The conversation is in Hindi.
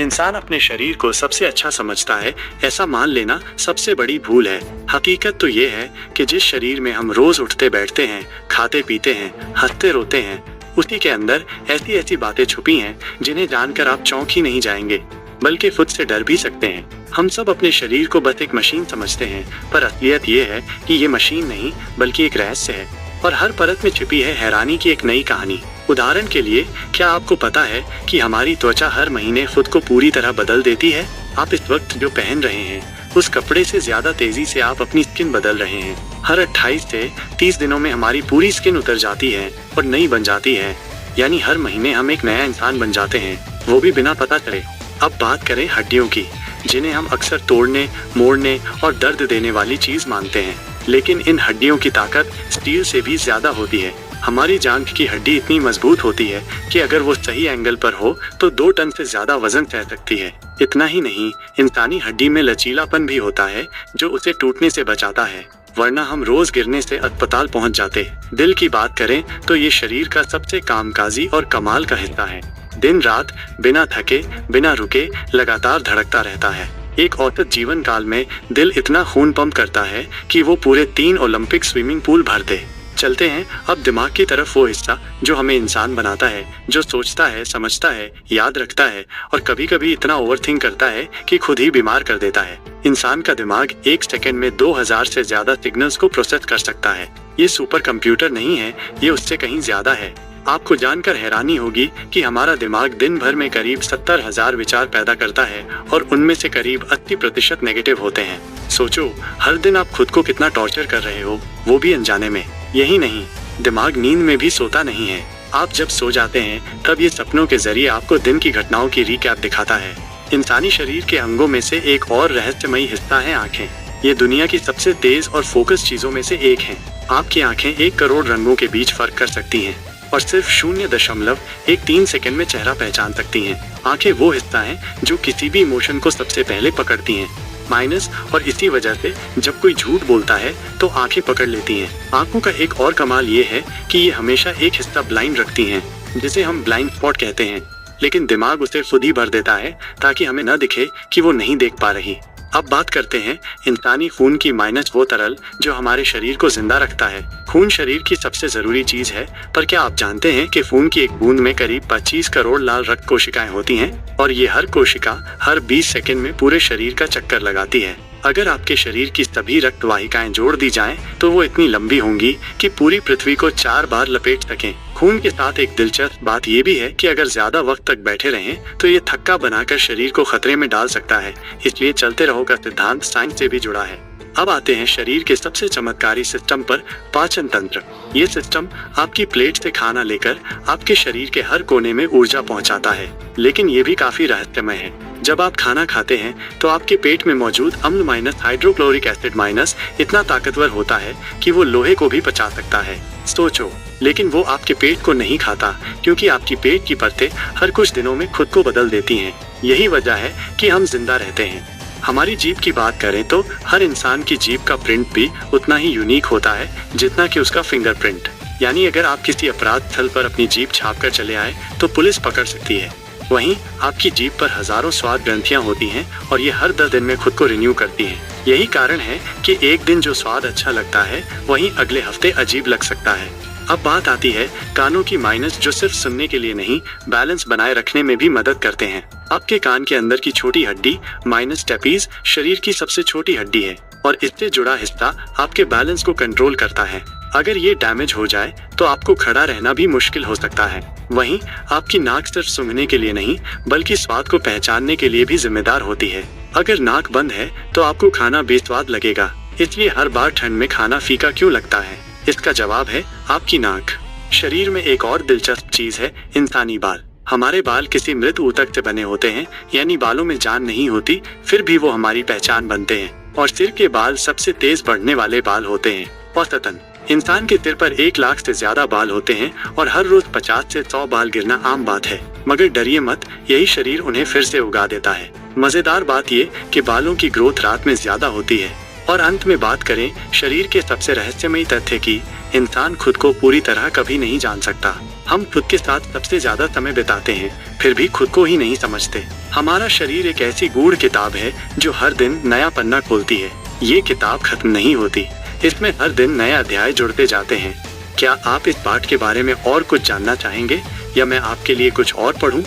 इंसान अपने शरीर को सबसे अच्छा समझता है, ऐसा मान लेना सबसे बड़ी भूल है। हकीकत तो ये है कि जिस शरीर में हम रोज उठते बैठते हैं, खाते पीते हैं, हंसते रोते हैं, उसी के अंदर ऐसी ऐसी बातें छुपी हैं जिन्हें जानकर आप चौंक ही नहीं जाएंगे, बल्कि खुद से डर भी सकते हैं। हम सब अपने शरीर को बस एक मशीन समझते हैं, पर असलियत ये है कि ये मशीन नहीं बल्कि एक रहस्य है, और हर परत में छिपी है हैरानी की एक नई कहानी। उदाहरण के लिए, क्या आपको पता है कि हमारी त्वचा हर महीने खुद को पूरी तरह बदल देती है? आप इस वक्त जो पहन रहे हैं, उस कपड़े से ज्यादा तेजी से आप अपनी स्किन बदल रहे हैं। हर 28 से 30 दिनों में हमारी पूरी स्किन उतर जाती है और नई बन जाती है। यानी हर महीने हम एक नया इंसान बन जाते हैं, वो भी बिना पता चले। अब बात करें हड्डियों की, जिन्हें हम अक्सर तोड़ने, मोड़ने और दर्द देने वाली चीज मानते हैं, लेकिन इन हड्डियों की ताकत स्टील से भी ज्यादा होती है। हमारी जांघ की हड्डी इतनी मजबूत होती है कि अगर वो सही एंगल पर हो तो 2 टन से ज्यादा वजन सह सकती है। इतना ही नहीं, इंसानी हड्डी में लचीलापन भी होता है जो उसे टूटने से बचाता है, वरना हम रोज गिरने से अस्पताल पहुंच जाते। दिल की बात करें तो ये शरीर का सबसे कामकाजी और कमाल का हिस्सा है। दिन रात बिना थके, बिना रुके लगातार धड़कता रहता है। एक औसत जीवन काल में दिल इतना खून पंप करता है कि वो पूरे 3 ओलंपिक स्विमिंग पूल भर दे। चलते हैं अब दिमाग की तरफ, वो हिस्सा जो हमें इंसान बनाता है, जो सोचता है, समझता है, याद रखता है और कभी कभी इतना ओवरथिंक करता है कि खुद ही बीमार कर देता है। इंसान का दिमाग 1 सेकंड में 2000 से ज्यादा सिग्नल्स को प्रोसेस कर सकता है। ये सुपर कंप्यूटर नहीं है, ये उससे कहीं ज्यादा है। आपको जानकर हैरानी होगी कि हमारा दिमाग दिन भर में करीब 70,000 विचार पैदा करता है और उनमें से करीब 80% नेगेटिव होते हैं। सोचो, हर दिन आप खुद को कितना टॉर्चर कर रहे हो, वो भी अनजाने में। यही नहीं, दिमाग नींद में भी सोता नहीं है। आप जब सो जाते हैं तब ये सपनों के जरिए आपको दिन की घटनाओं की रिकैप दिखाता है। इंसानी शरीर के अंगों में से एक और रहस्यमयी हिस्सा है आंखें। ये दुनिया की सबसे तेज और फोकस चीजों में से एक है। आपकी आंखें 1 करोड़ रंगों के बीच फर्क कर सकती हैं और सिर्फ 0.13 सेकंड में चेहरा पहचान सकती हैं। आंखें वो हिस्सा है जो किसी भी इमोशन को सबसे पहले पकड़ती हैं, माइनस, और इसी वजह से जब कोई झूठ बोलता है तो आंखें पकड़ लेती हैं। आंखों का एक और कमाल ये है कि ये हमेशा एक हिस्सा ब्लाइंड रखती हैं, जिसे हम ब्लाइंड स्पॉट कहते हैं, लेकिन दिमाग उसे खुद ही भर देता है ताकि हमें न दिखे कि वो नहीं देख पा रही। अब बात करते हैं इंसानी खून की, माइनस वो तरल जो हमारे शरीर को जिंदा रखता है। खून शरीर की सबसे जरूरी चीज है, पर क्या आप जानते हैं कि खून की एक बूंद में करीब 25 करोड़ लाल रक्त कोशिकाएं होती हैं और ये हर कोशिका हर 20 सेकंड में पूरे शरीर का चक्कर लगाती है। अगर आपके शरीर की सभी रक्त वाहिकाएं जोड़ दी जाएं, तो वो इतनी लंबी होंगी कि पूरी पृथ्वी को 4 बार लपेट सकें। खून के साथ एक दिलचस्प बात ये भी है कि अगर ज्यादा वक्त तक बैठे रहें तो ये थक्का बनाकर शरीर को खतरे में डाल सकता है। इसलिए चलते रहो का सिद्धांत साइंस से भी जुड़ा है। अब आते हैं शरीर के सबसे चमत्कारी सिस्टम पर, पाचन तंत्र। ये सिस्टम आपकी प्लेट से खाना लेकर आपके शरीर के हर कोने में ऊर्जा पहुंचाता है, लेकिन ये भी काफी रहस्यमय है। जब आप खाना खाते हैं तो आपके पेट में मौजूद अम्ल माइनस हाइड्रोक्लोरिक एसिड माइनस इतना ताकतवर होता है कि वो लोहे को भी पचा सकता है। सोचो, लेकिन वो आपके पेट को नहीं खाता, क्योंकि आपकी पेट की परतें हर कुछ दिनों में खुद को बदल देती हैं। यही वजह है कि हम जिंदा रहते हैं। हमारी जीभ की बात करें तो हर इंसान की जीभ का प्रिंट भी उतना ही यूनिक होता है जितना कि उसका फिंगरप्रिंट। यानी अगर आप किसी अपराध स्थल पर अपनी जीभ छाप कर चले आए तो पुलिस पकड़ सकती है। वहीं आपकी जीभ पर हजारों स्वाद ग्रंथियां होती हैं और ये हर 10 दिन में खुद को रिन्यू करती हैं। यही कारण है कि एक दिन जो स्वाद अच्छा लगता है वहीं अगले हफ्ते अजीब लग सकता है। अब बात आती है कानों की, माइनस, जो सिर्फ सुनने के लिए नहीं, बैलेंस बनाए रखने में भी मदद करते हैं। आपके कान के अंदर की छोटी हड्डी, माइनस स्टेपीज, शरीर की सबसे छोटी हड्डी है और इससे जुड़ा हिस्सा आपके बैलेंस को कंट्रोल करता है। अगर ये डैमेज हो जाए तो आपको खड़ा रहना भी मुश्किल हो सकता है। वहीं आपकी नाक सिर्फ सूंघने के लिए नहीं बल्कि स्वाद को पहचानने के लिए भी जिम्मेदार होती है। अगर नाक बंद है तो आपको खाना बेस्वाद लगेगा। इसलिए हर बार ठंड में खाना फीका क्यों लगता है? इसका जवाब है आपकी नाक। शरीर में एक और दिलचस्प चीज है, इंसानी बाल। हमारे बाल किसी मृत ऊतक से बने होते हैं, यानी बालों में जान नहीं होती, फिर भी वो हमारी पहचान बनते हैं। और सिर के बाल सबसे तेज बढ़ने वाले बाल होते हैं। औसतन इंसान के सिर पर 1 लाख से ज्यादा बाल होते हैं और हर रोज 50 से 100 बाल गिरना आम बात है। मगर डरिए मत, यही शरीर उन्हें फिर से उगा देता है। मजेदार बात ये कि बालों की ग्रोथ रात में ज्यादा होती है। और अंत में बात करें शरीर के सबसे रहस्यमयी तथ्य की, इंसान खुद को पूरी तरह कभी नहीं जान सकता। हम खुद के साथ सबसे ज्यादा समय बिताते हैं, फिर भी खुद को ही नहीं समझते। हमारा शरीर एक ऐसी गूढ़ किताब है जो हर दिन नया पन्ना खोलती है। ये किताब खत्म नहीं होती, इसमें हर दिन नए अध्याय जुड़ते जाते हैं। क्या आप इस पाठ के बारे में और कुछ जानना चाहेंगे या मैं आपके लिए कुछ और पढ़ूं?